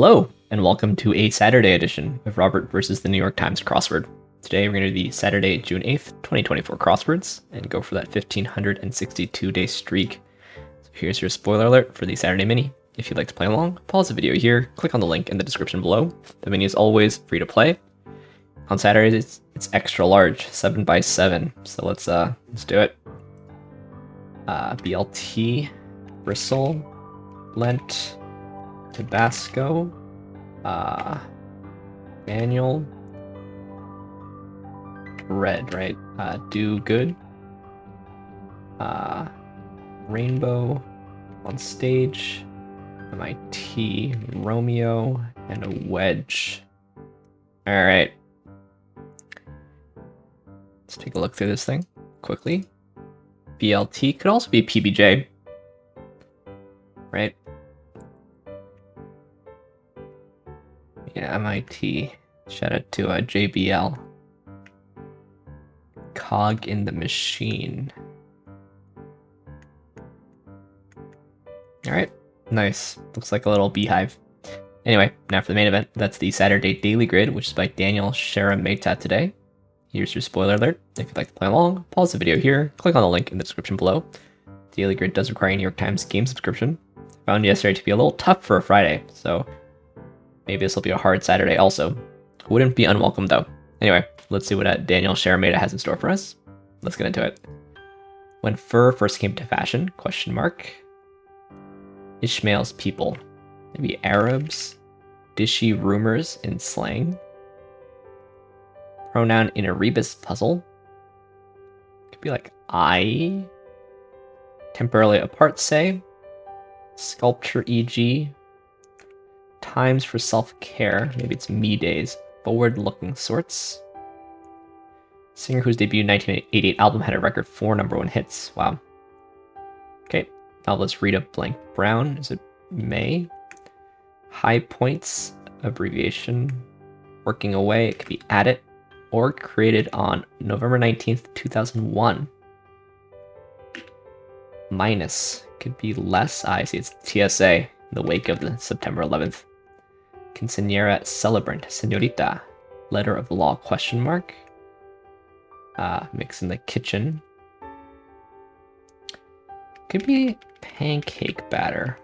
Hello, and welcome to a Saturday edition of Robert versus the New York Times Crossword. Today we're going to do the Saturday, June 8th, 2024 crosswords and go for that 1,562-day streak. So here's your spoiler alert for the Saturday mini. If you'd like to play along, pause the video here, click on the link in the description below. The mini is always free to play. On Saturdays, it's extra large, 7x7, so let's do it. BLT, Bristle, Lent, Tabasco, Daniel, Red, right? Do Good, Rainbow, On Stage, MIT, Romeo, and a Wedge. Alright. Let's take a look through this thing quickly. BLT could also be PBJ, right? Yeah, MIT. Shout out to JBL. Cog in the machine. Alright, nice. Looks like a little beehive. Anyway, now for the main event. That's the Saturday Daily Grid, which is by Daniel Sheremeta today. Here's your spoiler alert. If you'd like to play along, pause the video here, click on the link in the description below. Daily Grid does require a New York Times game subscription. Found yesterday to be a little tough for a Friday, so maybe this will be a hard Saturday also. Wouldn't be unwelcome though. Anyway, let's see what Daniel Sheremeta has in store for us. Let's get into it. When fur first came to fashion, question mark. Ishmael's people. Maybe Arabs. Dishy rumors in slang. Pronoun in a rebus puzzle. Could be like I. Temporarily apart, say. Sculpture, e.g. Times for self-care. Maybe it's me days. Forward-looking sorts. Singer whose debut 1988 album had a record 4 #1 hits. Wow. Okay, now let's read a blank brown. Is it May? High points, abbreviation. Working away, it could be at it. Or created on November 19th, 2001. Minus, could be less. I see, it's TSA in the wake of the September 11th. Quinceañera celebrant, señorita. Letter of the law, question mark. Mix in the kitchen. Could be pancake batter.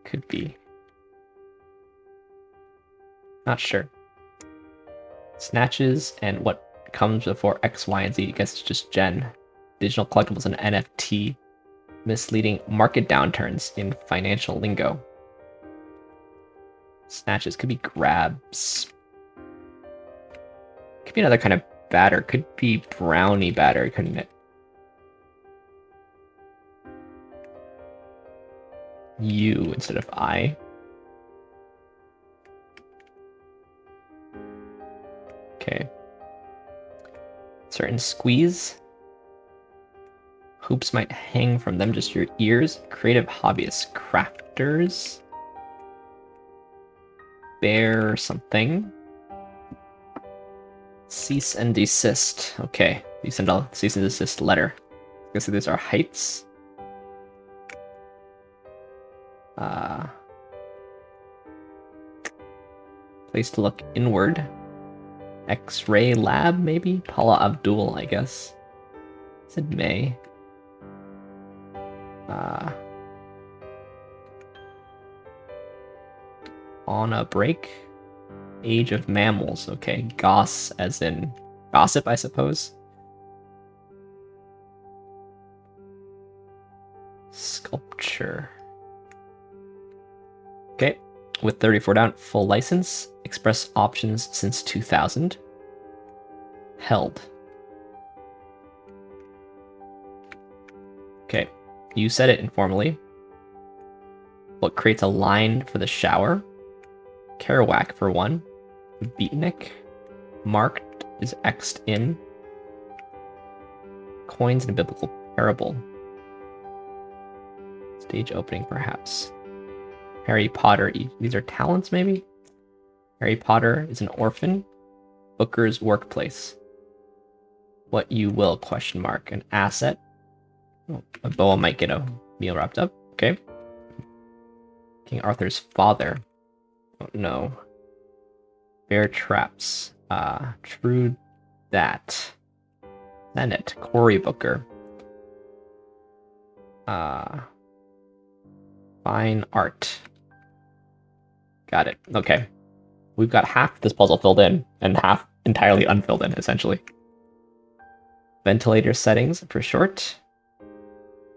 Could be. Not sure. Snatches and what comes before X, Y, and Z. I guess it's just Gen. Digital collectibles and NFT. Misleading market downturns in financial lingo. Snatches could be grabs. Could be another kind of batter. Could be brownie batter, couldn't it? U instead of I. Okay. Certain squeeze. Hoops might hang from them, just your ears. Creative hobbyists. Crafters. Bear something. Cease and desist. Okay. Cease and desist letter. I guess these are heights. Place to look inward. X-ray lab, maybe? Paula Abdul, I guess. Said May. On a break. Age of mammals. Okay. Goss as in gossip, I suppose. Sculpture. Okay. With 34 down, full license. Express options since 2000. Held. Okay. You said it informally. What creates a line for the shower? Kerouac for one. Beatnik. Marked is X'd in. Coins in a biblical parable. Stage opening, perhaps. Harry Potter. These are talents, maybe? Harry Potter is an orphan. Booker's workplace. What you will, question mark. An asset. Oh, a boa might get a meal wrapped up. Okay. King Arthur's father. Oh, no. Bear traps. True that. Senate. Cory Booker. Fine art. Got it. Okay. We've got half this puzzle filled in, and half entirely unfilled in, essentially. Ventilator settings for short.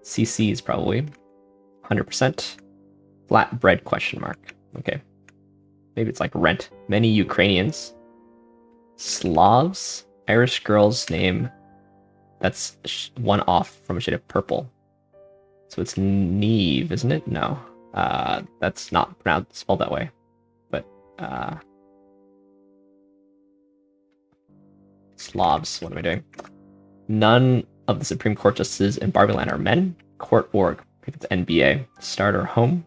CCs probably. 100%. Flatbread question mark. Okay. Maybe it's like rent. Many Ukrainians. Slavs. Irish girl's name. That's one off from a shade of purple. So it's Neve, isn't it? No. That's not pronounced, spelled that way. But, Slavs, what am I doing? None of the Supreme Court justices in Barbieland are men. Court org. I think it's NBA. Starter home.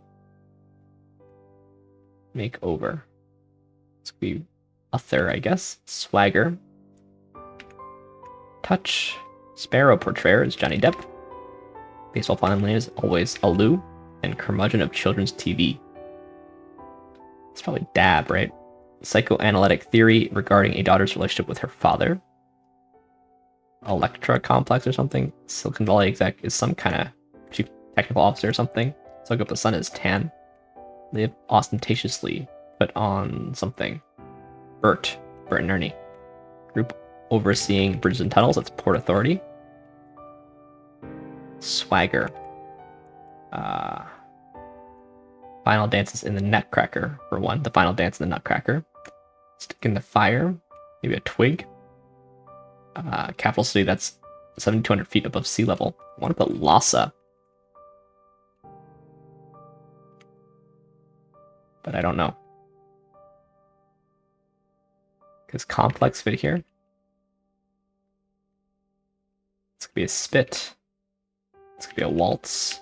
Makeover. This could be Uther, I guess. Swagger. Touch. Sparrow portrayer is Johnny Depp. Baseball font name is always Alu. And curmudgeon of children's TV. It's probably Dab, right? Psychoanalytic theory regarding a daughter's relationship with her father. Electra complex or something. Silicon Valley exec is some kind of chief technical officer or something. So look up the sun is tan. Live ostentatiously. Put on something. Bert and Ernie. Group overseeing bridges and tunnels. That's Port Authority. Swagger. Final dances in the Nutcracker, for one. The final dance in the Nutcracker. Stick in the fire. Maybe a twig. Capital city that's 7,200 feet above sea level. I want to put Lhasa. But I don't know. Because complex fit here. This could be a spit. This could be a waltz.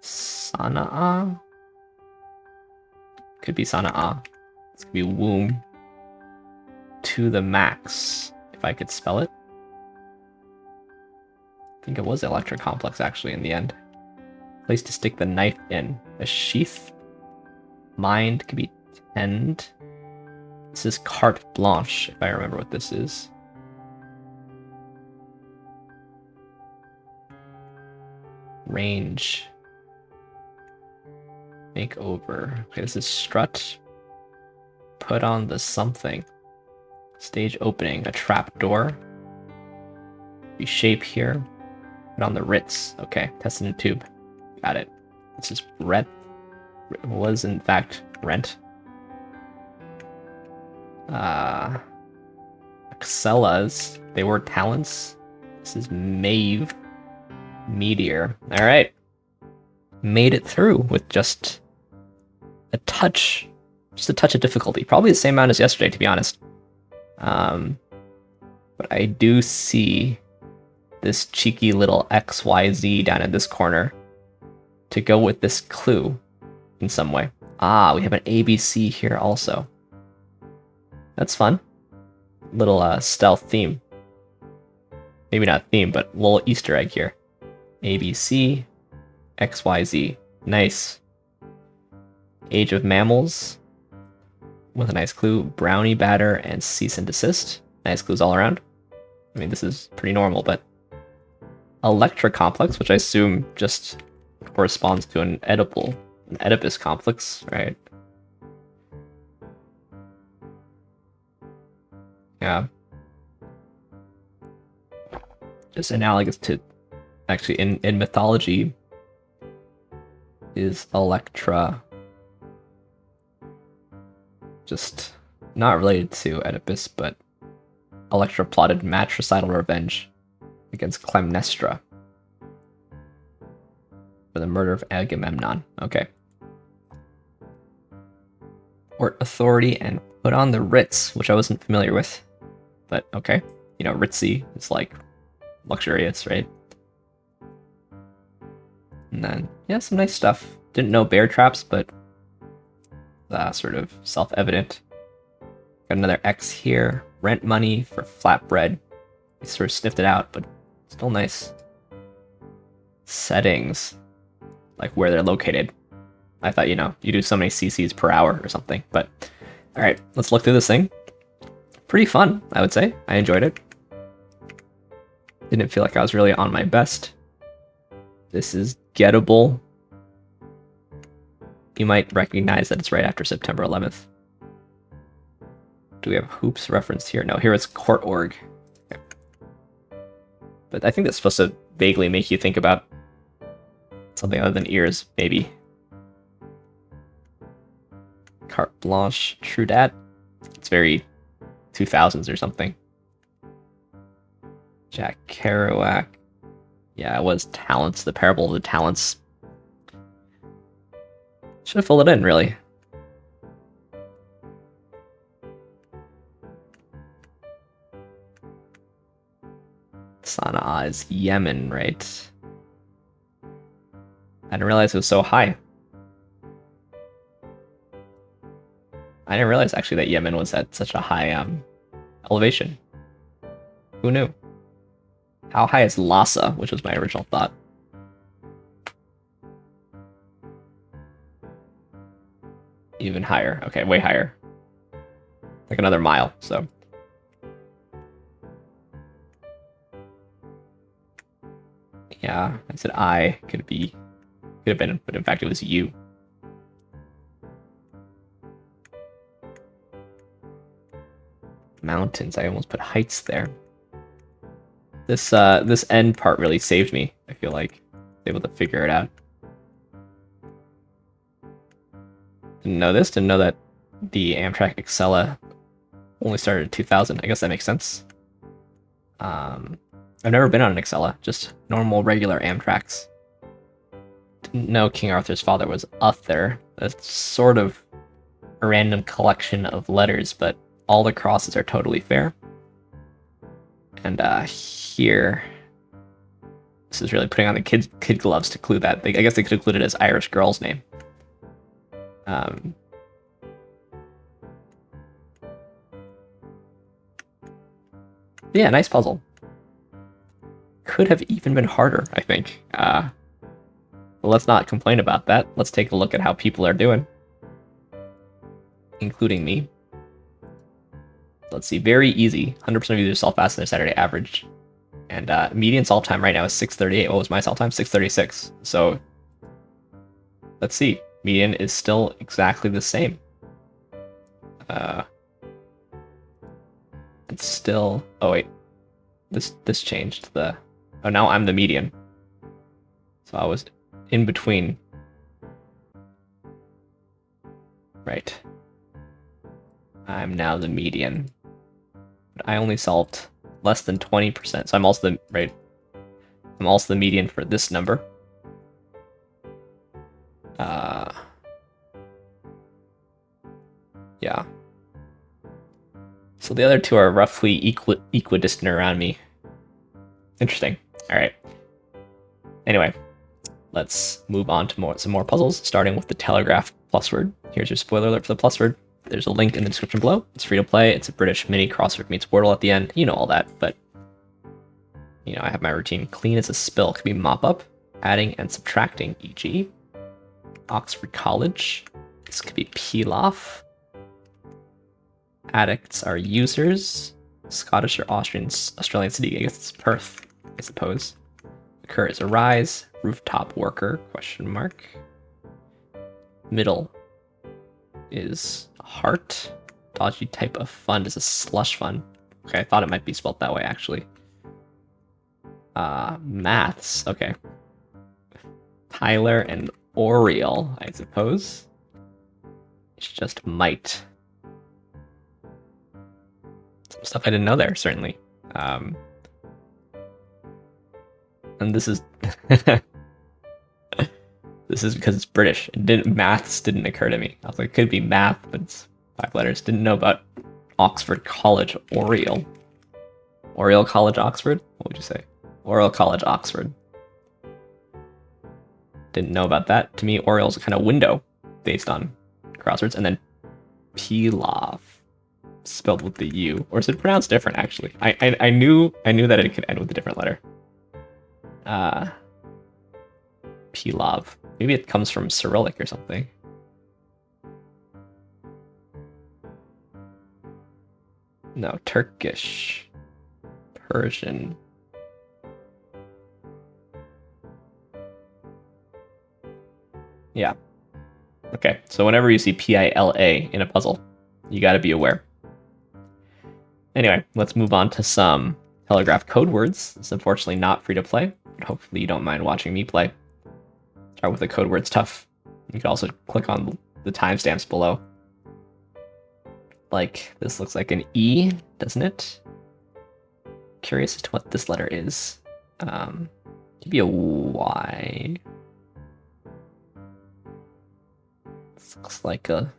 Sana'a? Could be Sana'a. This could be womb. To the max, if I could spell it. I think it was Electra Complex, actually, in the end. Place to stick the knife in. A sheath. Mind could be tend. This is carte blanche, if I remember what this is. Range. Makeover. Okay, this is strut. Put on the something. Stage opening. A trap door. Reshape here. Put on the Ritz. Okay, test in a tube. Got it. This is breadth. Was in fact rent. Excellas. They were talents. This is Mave. Meteor. Alright. Made it through with just a touch of difficulty. Probably the same amount as yesterday, to be honest. But I do see this cheeky little XYZ down in this corner to go with this clue in some way. Ah, we have an ABC here also. That's fun. Little stealth theme. Maybe not theme, but little Easter egg here. ABC, XYZ. Nice. Age of Mammals. With a nice clue. Brownie batter and cease and desist. Nice clues all around. I mean, this is pretty normal, but... Electra complex, which I assume just corresponds to an edible. An Oedipus complex, right? Yeah. Just analogous to... Actually, in mythology, is Electra just not related to Oedipus, but Electra plotted matricidal revenge against Clytemnestra for the murder of Agamemnon. Okay. Port Authority and put on the Ritz, which I wasn't familiar with, but okay. You know, ritzy is like luxurious, right? And then, yeah, some nice stuff. Didn't know bear traps, but sort of self-evident. Got another X here. Rent money for flatbread. I sort of sniffed it out, but still nice. Settings, like where they're located. I thought, you know, you do so many CCs per hour or something, but all right, let's look through this thing. Pretty fun, I would say. I enjoyed it. Didn't feel like I was really on my best. This is gettable. You might recognize that it's right after September 11th. Do we have hoops referenced here? No, here it's court org. Okay. But I think that's supposed to vaguely make you think about something other than ears, maybe. Carte blanche, true dat. It's very 2000s or something. Jack Kerouac. Yeah, it was Talents, the Parable of the Talents. Should have filled it in, really. Sana'a is Yemen, right? I didn't realize it was so high. I didn't realize actually that Yemen was at such a high elevation. Who knew? How high is Lhasa, which was my original thought? Even higher. Okay, way higher. Like another mile, so. Yeah, I said I could have been, but in fact it was you. Mountains, I almost put heights there. This end part really saved me, I feel like. Able to figure it out. Didn't know this, didn't know that the Amtrak Excella only started in 2000. I guess that makes sense. I've never been on an Excella, just normal, regular Amtraks. Didn't know King Arthur's father was Uther. That's sort of a random collection of letters, but all the crosses are totally fair. And here, this is really putting on the kid gloves to clue that. I guess they could include it as Irish girl's name. Yeah, nice puzzle. Could have even been harder, I think. Well, let's not complain about that. Let's take a look at how people are doing. Including me. Let's see, very easy. 100% of users solve faster than their Saturday average. And median solve time right now is 6:38. What was my solve time? 6:36. So, let's see. Median is still exactly the same. It's still... Oh, wait. This changed. Oh, now I'm the median. So I was in between. Right. I'm now the median. But I only solved less than 20%, so I'm also the... Right. I'm also the median for this number. Yeah. So the other two are roughly equidistant around me. Interesting. All right. Anyway, let's move on to some more puzzles, starting with the Telegraph PlusWord. Here's your spoiler alert for the PlusWord. There's a link in the description below. It's free to play. It's a British mini crossword meets Wordle at the end. You know all that, but you know, I have my routine. Clean as a spill could be mop up, adding and subtracting, e.g. Oxford College. This could be peel off. Addicts are users. Scottish or Australian city, I guess it's Perth, I suppose. Occur is arise. Rooftop worker, question mark. Middle is heart. Dodgy type of fund is a slush fund. Okay, I thought it might be spelled that way, actually. Maths, okay. Tyler and Oriel, I suppose. It's just might. Some stuff I didn't know there, certainly. And this is... This is because it's British. Maths didn't occur to me. I was like, it could be math, but it's 5 letters. Didn't know about Oxford College, Oriel. Oriel College, Oxford? What would you say? Oriel College, Oxford. Didn't know about that. To me, Oriel's a kind of window based on crosswords. And then Pilaf, spelled with the U. Or is it pronounced different, actually? I knew that it could end with a different letter. Pilav. Maybe it comes from Cyrillic or something. No, Turkish. Persian. Yeah. Okay, so whenever you see P-I-L-A in a puzzle, you gotta be aware. Anyway, let's move on to some telegraph code words. It's unfortunately not free to play, but hopefully you don't mind watching me play. Start with the code words tough. You can also click on the timestamps below. Like, this looks like an E, doesn't it? Curious as to what this letter is. Maybe a Y. This looks like a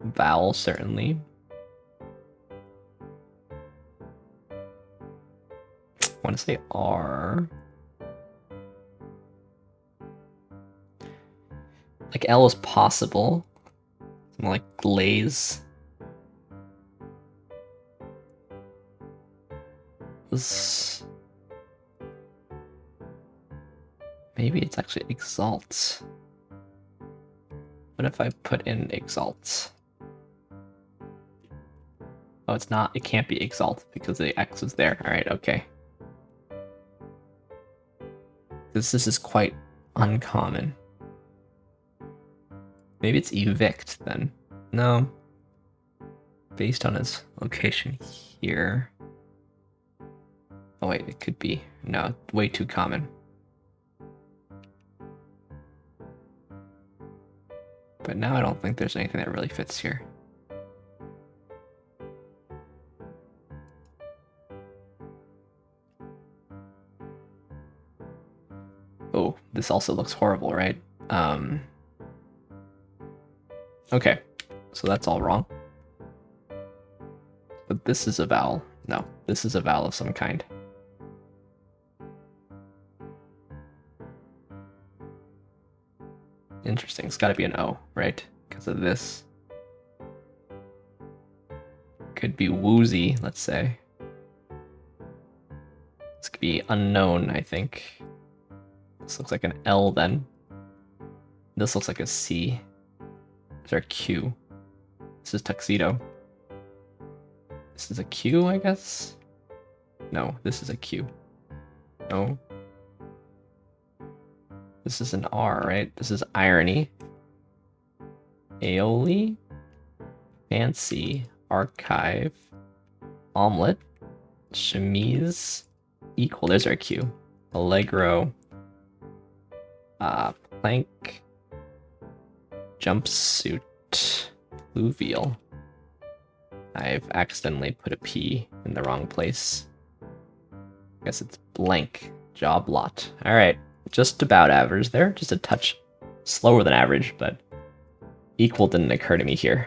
vowel, certainly. I want to say R. Like L is possible. Something like glaze. This... Maybe it's actually exalt. What if I put in exalt? Oh, it's not. It can't be exalt because the X is there. All right, okay. This is quite uncommon. Maybe it's evict then. No. Based on its location here. Oh wait, it could be. No, way too common. But now I don't think there's anything that really fits here. Oh, this also looks horrible, right? Okay, so that's all wrong. But this is a vowel. No, this is a vowel of some kind. Interesting, it's gotta be an O, right? Because of this. Could be woozy, let's say. This could be unknown, I think. This looks like an L then. This looks like a C. Is there a Q? This is tuxedo. This is a Q, I guess? No, this is a Q. No. This is an R, right? This is irony. Aioli. Fancy. Archive. Omelet. Chemise. Equal. There's our Q. Allegro. Plank. Jumpsuit. Pluvial. I've accidentally put a P in the wrong place. I guess it's blank. Job lot. Alright. Just about average there. Just a touch slower than average, but equal didn't occur to me here.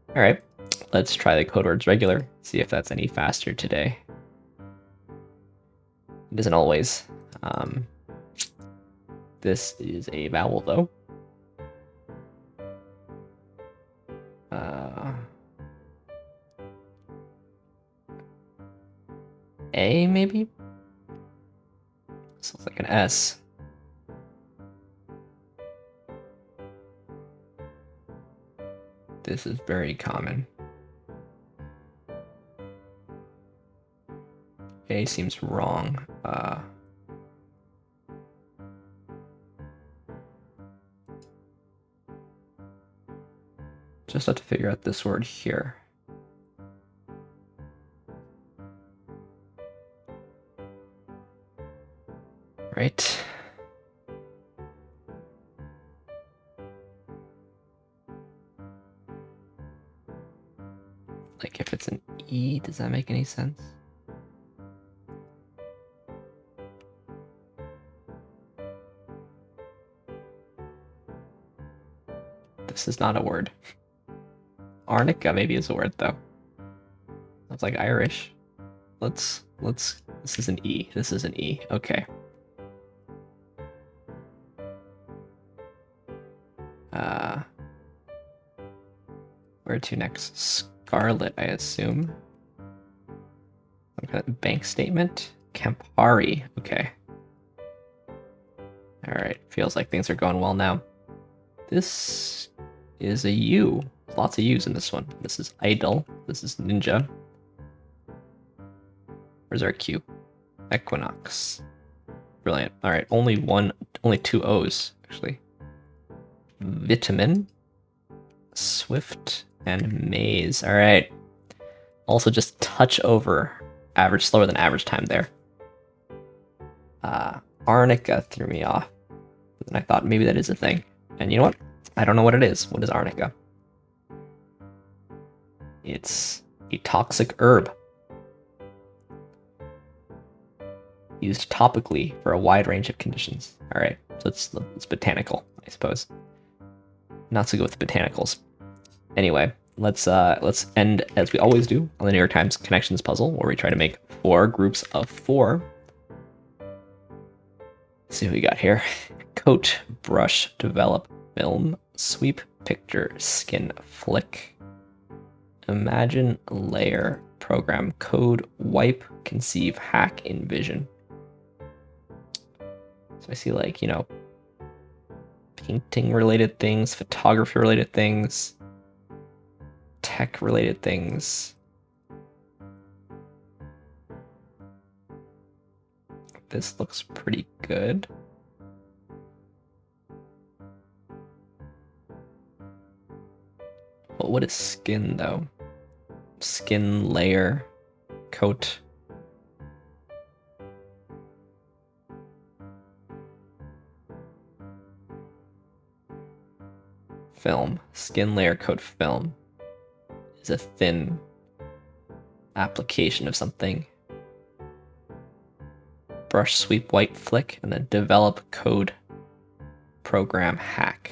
Alright. Let's try the code words regular. See if that's any faster today. It isn't always. This is a vowel, though. A, maybe? This looks like an S. This is very common. A seems wrong. Just have to figure out this word here. Right. Like if it's an E, does that make any sense? This is not a word. Arnica maybe is a word though. That's like Irish. Let's, this is an E. This is an E. Okay. Where to next? Scarlet, I assume. Some kind of bank statement? Campari. Okay. Alright, feels like things are going well now. This is a U. Lots of U's in this one. This is idle. This is ninja. Where's our Q? Equinox. Brilliant. Alright, only two O's, actually. Vitamin, Swift, and Maze. Alright. Also just touch over average, slower than average time there. Arnica threw me off. And I thought maybe that is a thing. And you know what? I don't know what it is. What is arnica? It's a toxic herb. Used topically for a wide range of conditions. Alright, so it's botanical, I suppose. Not so good with the botanicals. Anyway, let's end, as we always do, on the New York Times Connections puzzle, where we try to make 4 groups of 4. Let's see what we got here. Coat, brush, develop, film, sweep, picture, skin, flick, imagine, layer, program, code, wipe, conceive, hack, envision. So I see, like, you know, painting related things, photography related things, tech related things. This looks pretty good. But what is skin, though? Skin, layer, coat. Film. Skin, layer, coat, film is a thin application of something. Brush, sweep, white, flick, and then develop, code, program, hack.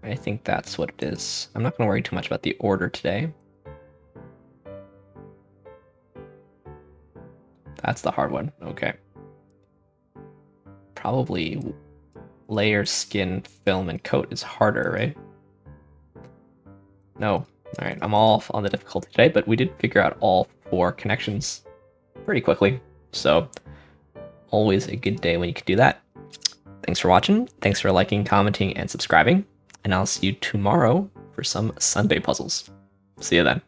I think that's what it is. I'm not going to worry too much about the order today. That's the hard one. Okay. Probably layer, skin, film, and coat is harder, right? No. Alright, I'm all on the difficulty today, but we did figure out all 4 connections pretty quickly. So, always a good day when you can do that. Thanks for watching. Thanks for liking, commenting, and subscribing. And I'll see you tomorrow for some Sunday puzzles. See you then.